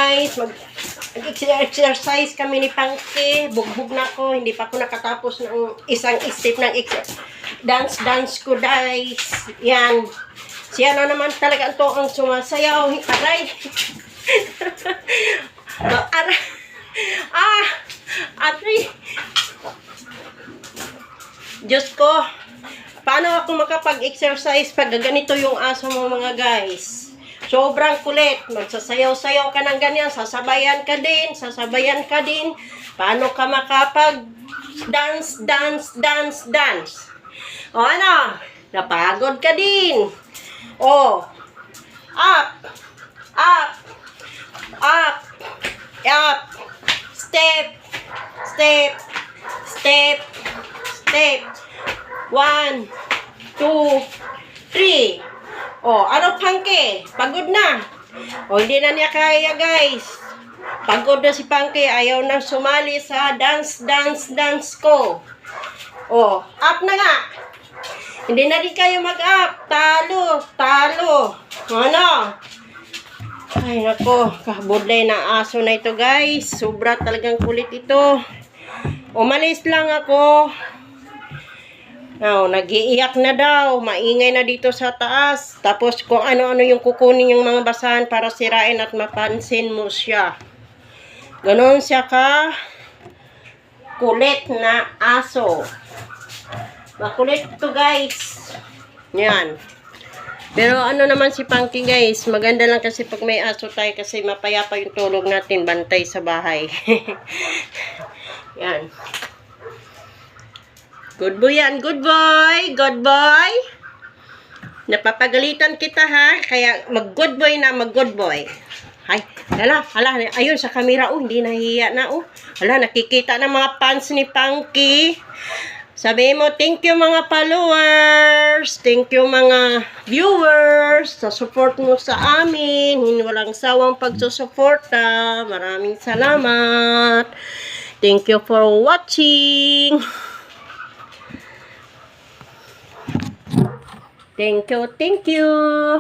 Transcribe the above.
guys. Mag-exercise kami ni Pangki. Bugbog na ako. Hindi pa ako nakatapos ng isang step ng dance ko, guys. Yan. Si ano naman talaga ito ang sumasayaw. Aray. Aray. Aray. Diyos ko. Paano ako makapag-exercise pag ganito yung aso mo, mga guys? Sobrang kulit. Magsasayaw-sayaw ka ng ganyan. Sasabayan ka din. Paano ka makapag-dance? O ano? Napagod ka din. O. Up. Step. 1, 2, 3. O, ano Pangki? Pagod na. O, hindi na niya kaya, guys. Pagod na si Pangki. Ayaw nang sumali sa dance ko. O, up na nga. Hindi na rin kayo mag-up. Talo. Ano? Ay, nako. Kabudlay na aso na ito, guys. Sobra talagang kulit ito. Umalis lang ako. Nag-iiyak na daw. Maingay na dito sa taas. Tapos kung ano-ano yung kukunin yung mga basahan para sirain at mapansin mo siya. Ganon siya ka kulit na aso. Makulit to, guys. Yan. Pero ano naman si Pangki, guys. Maganda lang kasi pag may aso tayo kasi mapayapa yung tulog natin. Bantay sa bahay. Yan. Good boy yan. Good boy. Napapagalitan kita, ha? Kaya mag-good boy na, mag-good boy. Ay, hala. Ayun, sa camera. Hindi nahihiya na, Hala, nakikita na mga fans ni Pangki. Sabi mo, thank you mga followers. Thank you mga viewers. Sa support mo sa amin. Walang sawang pagsusuporta. Maraming salamat. Thank you for watching. Thank you.